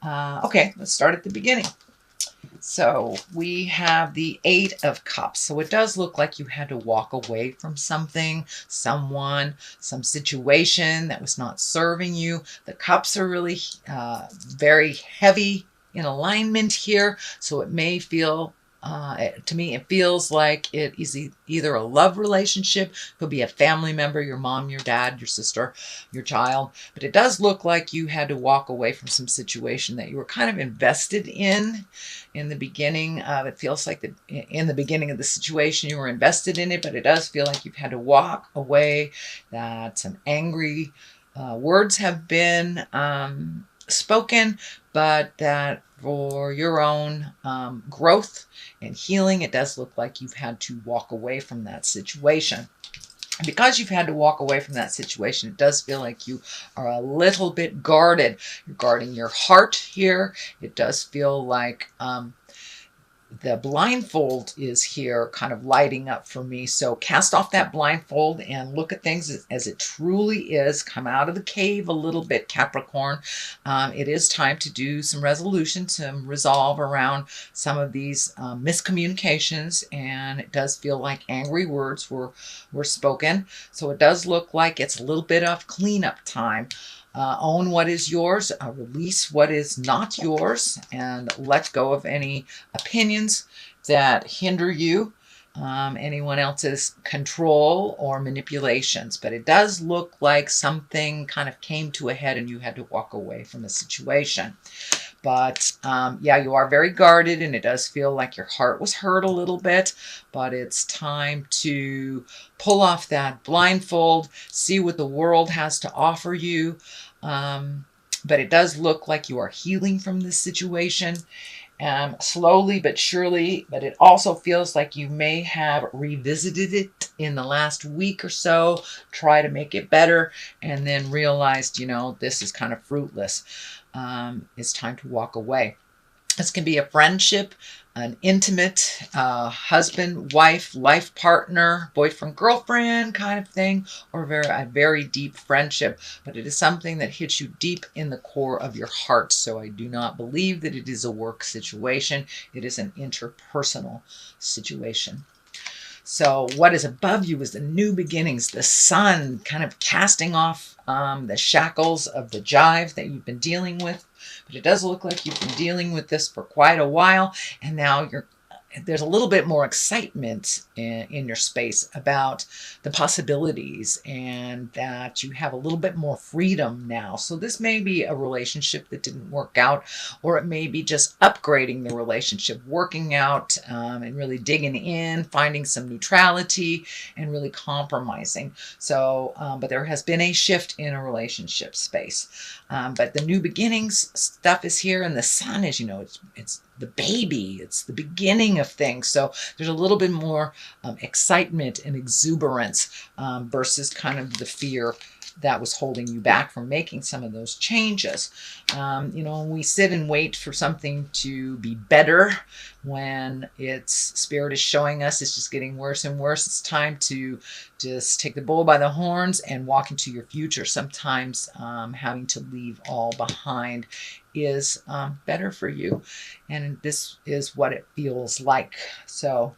Okay, let's start at the beginning. So we have the Eight of Cups. So it does look like you had to walk away from something, someone, some situation that was not serving you. The cups are really very heavy in alignment here. So it may feel, to me, it feels like it is either a love relationship, could be a family member, your mom, your dad, your sister, your child. But it does look like you had to walk away from some situation that you were kind of invested in the beginning. It feels like in the beginning of the situation you were invested in it, but it does feel like you've had to walk away, that some angry words have been spoken, but that for your own growth and healing, it does look like you've had to walk away from that situation. Because you've had to walk away from that situation, it does feel like you are a little bit guarded. You're guarding your heart here. It does feel like the blindfold is here kind of lighting up for me. So cast off that blindfold and look at things as it truly is. Come out of the cave a little bit, Capricorn. It is time to do some resolution, some resolve around some of these miscommunications. And it does feel like angry words were spoken. So it does look like it's a little bit of cleanup time. Own what is yours, release what is not yours, and let go of any opinions that hinder you, anyone else's control or manipulations. But it does look like something kind of came to a head and you had to walk away from the situation. But yeah, you are very guarded, and it does feel like your heart was hurt a little bit, but it's time to pull off that blindfold, see what the world has to offer you. But it does look like you are healing from this situation, slowly but surely. But it also feels like you may have revisited it in the last week or so, try to make it better, and then realized, this is kind of fruitless. It's time to walk away. This can be a friendship, an intimate husband, wife, life partner, boyfriend, girlfriend kind of thing, or a very deep friendship. But it is something that hits you deep in the core of your heart. So I do not believe that it is a work situation. It is an interpersonal situation. So what is above you is the new beginnings, the sun kind of casting off the shackles of the jive that you've been dealing with. But it does look like you've been dealing with this for quite a while, and now there's a little bit more excitement in your space about the possibilities, and that you have a little bit more freedom now. So this may be a relationship that didn't work out, or it may be just upgrading the relationship, working out and really digging in, finding some neutrality and really compromising. So, but there has been a shift in a relationship space. But the new beginnings stuff is here, and the sun is, it's the baby, it's the beginning of things. So there's a little bit more excitement and exuberance versus kind of the fear that was holding you back from making some of those changes. When we sit and wait for something to be better, when its spirit is showing us it's just getting worse and worse, it's time to just take the bull by the horns and walk into your future. Sometimes having to leave all behind is better for you, and this is what it feels like. So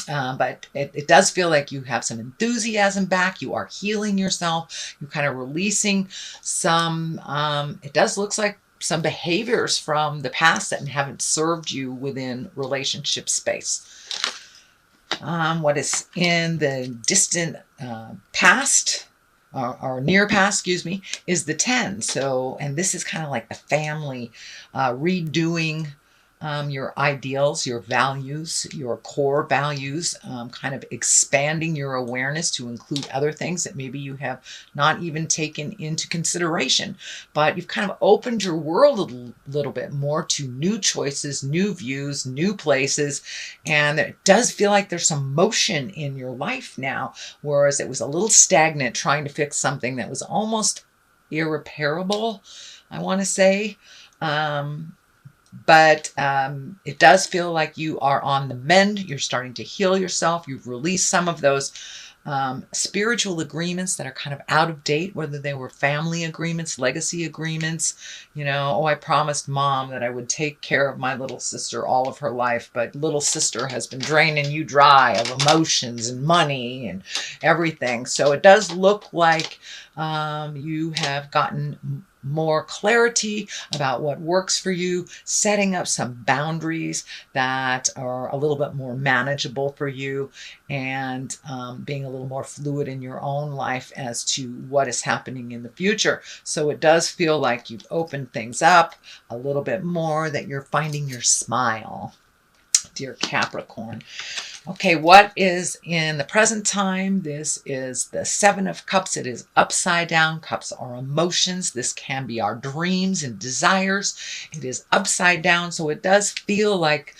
but it does feel like you have some enthusiasm back. You are healing yourself. You're kind of releasing some, it does look like some behaviors from the past that haven't served you within relationship space. What is in the distant past, or near past, excuse me, is the 10. So, and this is kind of like the family redoing your ideals, your values, your core values, kind of expanding your awareness to include other things that maybe you have not even taken into consideration. But you've kind of opened your world a little bit more to new choices, new views, new places. And it does feel like there's some motion in your life now, whereas it was a little stagnant trying to fix something that was almost irreparable, I want to say. But it does feel like you are on the mend. You're starting to heal yourself. You've released some of those spiritual agreements that are kind of out of date, whether they were family agreements, legacy agreements. You know, oh, I promised mom that I would take care of my little sister all of her life, but little sister has been draining you dry of emotions and money and everything. So it does look like you have gotten more clarity about what works for you, setting up some boundaries that are a little bit more manageable for you, and being a little more fluid in your own life as to what is happening in the future. So it does feel like you've opened things up a little bit more, that you're finding your smile, dear Capricorn. Okay, what is in the present time? This is the Seven of Cups. It is upside down. Cups are emotions. This can be our dreams and desires. It is upside down, so it does feel like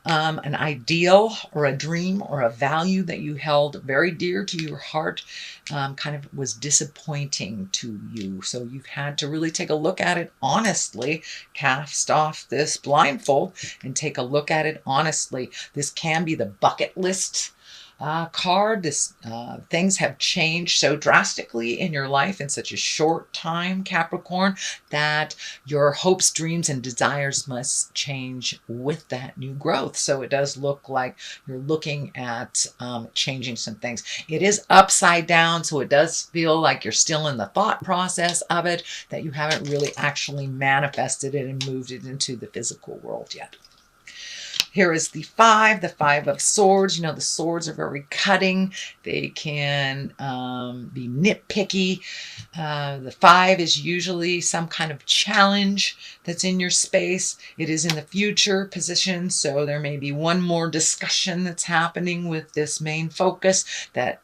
an ideal or a dream or a value that you held very dear to your heart kind of was disappointing to you. So you've had to really take a look at it honestly, cast off this blindfold and take a look at it honestly. This can be the bucket list card. This things have changed so drastically in your life in such a short time, Capricorn, that your hopes, dreams, and desires must change with that new growth. So it does look like you're looking at changing some things. It is upside down, so it does feel like you're still in the thought process of it, that you haven't really actually manifested it and moved it into the physical world yet. Here is the Five of Swords. You know, the swords are very cutting. They can be nitpicky. The Five is usually some kind of challenge that's in your space. It is in the future position, so there may be one more discussion that's happening with this main focus that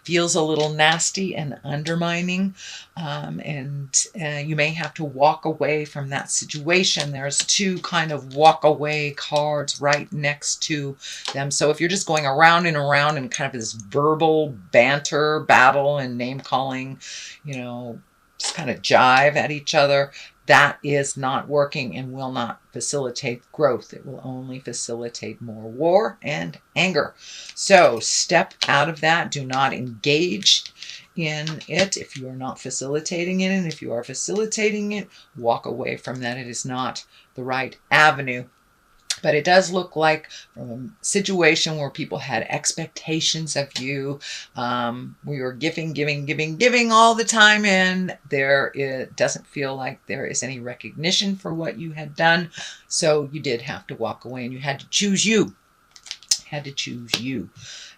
feels a little nasty and undermining, and you may have to walk away from that situation. There's two kind of walk away cards right next to them. So if you're just going around and around in kind of this verbal banter, battle, and name calling, you know, just kind of jive at each other, that is not working and will not facilitate growth. It will only facilitate more war and anger. So step out of that. Do not engage in it if you are not facilitating it. And if you are facilitating it, walk away from that. It is not the right avenue. But it does look like from a situation where people had expectations of you, we were giving all the time, and it doesn't feel like there is any recognition for what you had done. So you did have to walk away, and you had to choose you.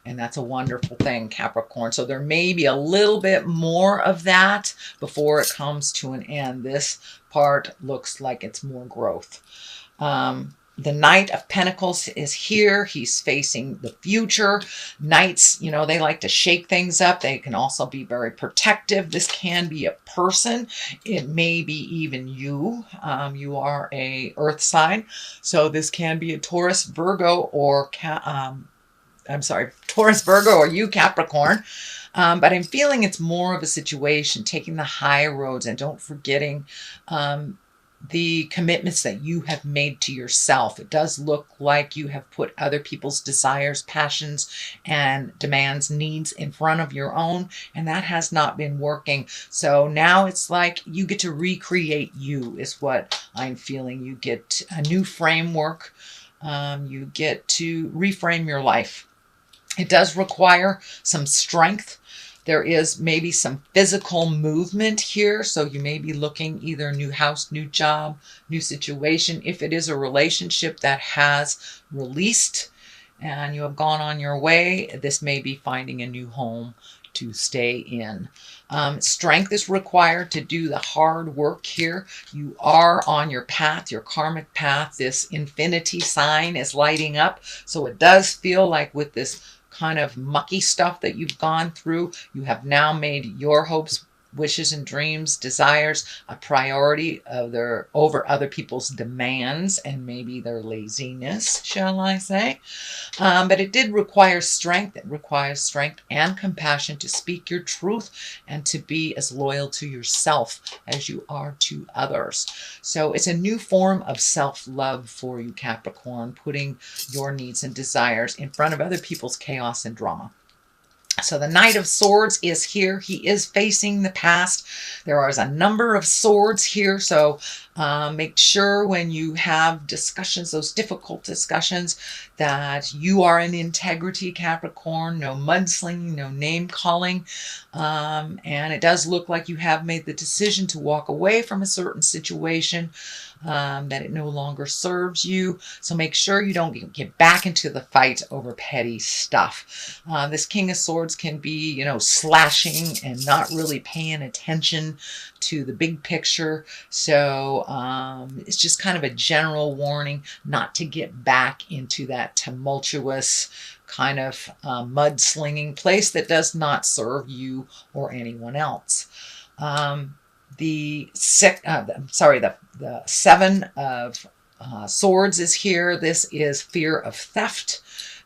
And that's a wonderful thing, Capricorn. So there may be a little bit more of that before it comes to an end. This part looks like it's more growth. The Knight of Pentacles is here. He's facing the future. Knights, you know, they like to shake things up. They can also be very protective. This can be a person. It may be even you. You are a earth sign. So this can be a Taurus, Virgo, or Taurus, Virgo, or you, Capricorn. But I'm feeling it's more of a situation, taking the high roads and don't forgetting the commitments that you have made to yourself. It does look like you have put other people's desires, passions, and demands, needs in front of your own, and that has not been working. So now it's like you get to recreate you, is what I'm feeling. You get a new framework. You get to reframe your life. It does require some strength. There is maybe some physical movement here. So you may be looking either new house, new job, new situation. If it is a relationship that has released and you have gone on your way, this may be finding a new home to stay in. Strength is required to do the hard work here. You are on your path, your karmic path. This infinity sign is lighting up. So it does feel like with this kind of mucky stuff that you've gone through, you have now made your hopes, wishes, and dreams, desires a priority over other people's demands and maybe their laziness, shall I say. But it did require strength. It requires strength and compassion to speak your truth and to be as loyal to yourself as you are to others. So it's a new form of self-love for you, Capricorn, putting your needs and desires in front of other people's chaos and drama. So the Knight of Swords is here. He is facing the past. There is a number of swords here. So make sure when you have discussions, those difficult discussions, that you are in integrity, Capricorn. No mudslinging, no name calling. And it does look like you have made the decision to walk away from a certain situation, that it no longer serves you. So make sure you don't get back into the fight over petty stuff. This King of Swords can be, you know, slashing and not really paying attention to the big picture. So it's just kind of a general warning not to get back into that tumultuous kind of mudslinging place that does not serve you or anyone else. The Seven of Swords is here. This is fear of theft.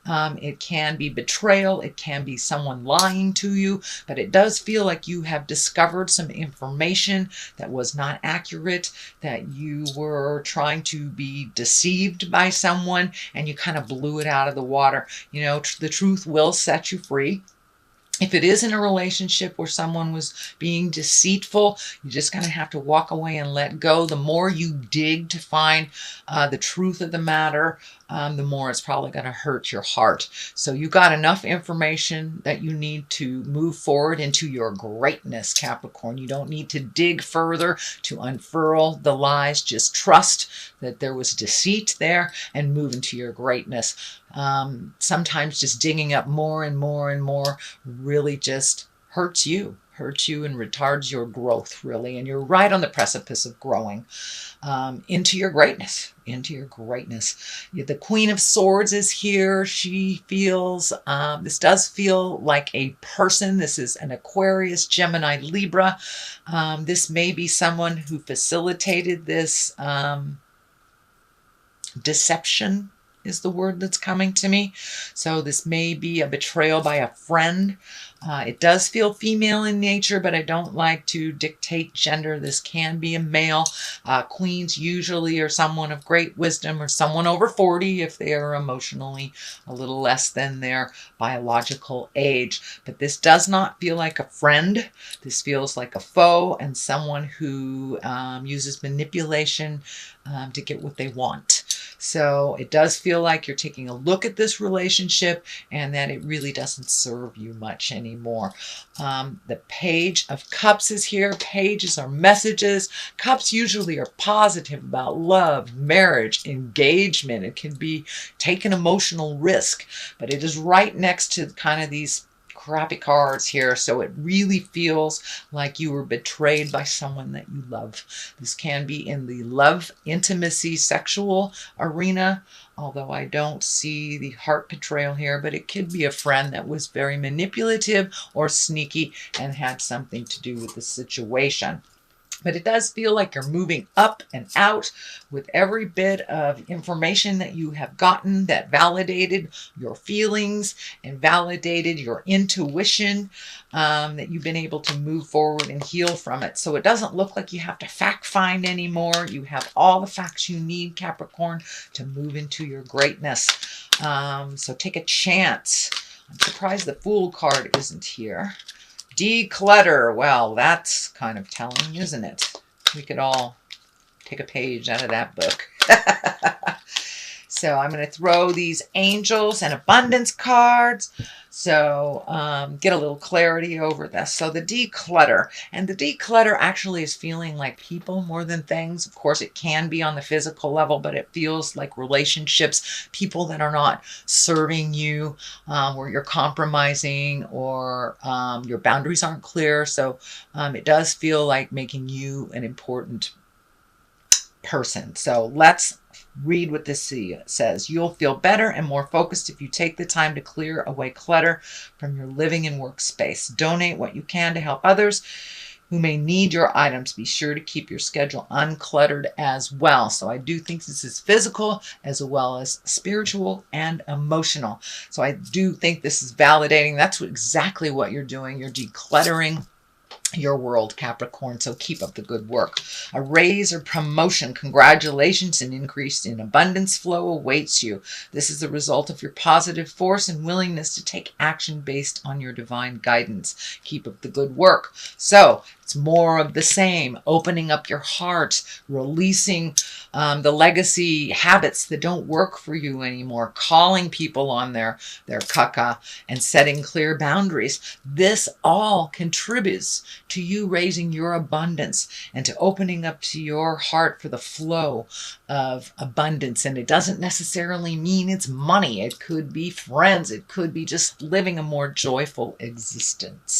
It can be betrayal. It can be someone lying to you, but it does feel like you have discovered some information that was not accurate, that you were trying to be deceived by someone and you kind of blew it out of the water. You know, the truth will set you free. If it is in a relationship where someone was being deceitful, you're just going to have to walk away and let go. The more you dig to find the truth of the matter, the more it's probably going to hurt your heart. So you got enough information that you need to move forward into your greatness, Capricorn. You don't need to dig further to unfurl the lies. Just trust that there was deceit there and move into your greatness. Sometimes just digging up more and more and more really just hurts you and retards your growth, really. And you're right on the precipice of growing into your greatness, The Queen of Swords is here. She feels, this does feel like a person. This is an Aquarius, Gemini, Libra. This may be someone who facilitated this deception is the word that's coming to me. So this may be a betrayal by a friend. It does feel female in nature, but I don't like to dictate gender. This can be a male. Queens usually are someone of great wisdom or someone over 40 if they are emotionally a little less than their biological age. But this does not feel like a friend. This feels like a foe and someone who uses manipulation to get what they want. So it does feel like you're taking a look at this relationship and that it really doesn't serve you much anymore. The Page of Cups is here. Pages are messages. Cups usually are positive about love, marriage, engagement. It can be take an emotional risk, but it is right next to kind of these crappy cards here, so it really feels like you were betrayed by someone that you love. This can be in the love, intimacy, sexual arena, although I don't see the heart betrayal here, but it could be a friend that was very manipulative or sneaky and had something to do with the situation. But it does feel like you're moving up and out with every bit of information that you have gotten that validated your feelings and validated your intuition, that you've been able to move forward and heal from it. So it doesn't look like you have to fact find anymore. You have all the facts you need, Capricorn, to move into your greatness. So take a chance. I'm surprised the Fool card isn't here. Declutter. Well, that's kind of telling, isn't it? We could all take a page out of that book. So I'm going to throw these angels and abundance cards. So get a little clarity over this. So the declutter. And the declutter actually is feeling like people more than things. Of course, it can be on the physical level, but it feels like relationships, people that are not serving you, where you're compromising or your boundaries aren't clear. So it does feel like making you an important person. So let's read what this says. You'll feel better and more focused if you take the time to clear away clutter from your living and workspace. Donate what you can to help others who may need your items. Be sure to keep your schedule uncluttered as well. So I do think this is physical as well as spiritual and emotional. So I do think this is validating. That's exactly what you're doing. You're decluttering your world, Capricorn, so keep up the good work. A raise or promotion, congratulations, an increase in abundance flow awaits you. This is the result of your positive force and willingness to take action based on your divine guidance. Keep up the good work. So it's more of the same, opening up your heart, releasing the legacy habits that don't work for you anymore, calling people on their caca and setting clear boundaries. This all contributes to you raising your abundance and to opening up to your heart for the flow of abundance. And it doesn't necessarily mean it's money. It could be friends. It could be just living a more joyful existence.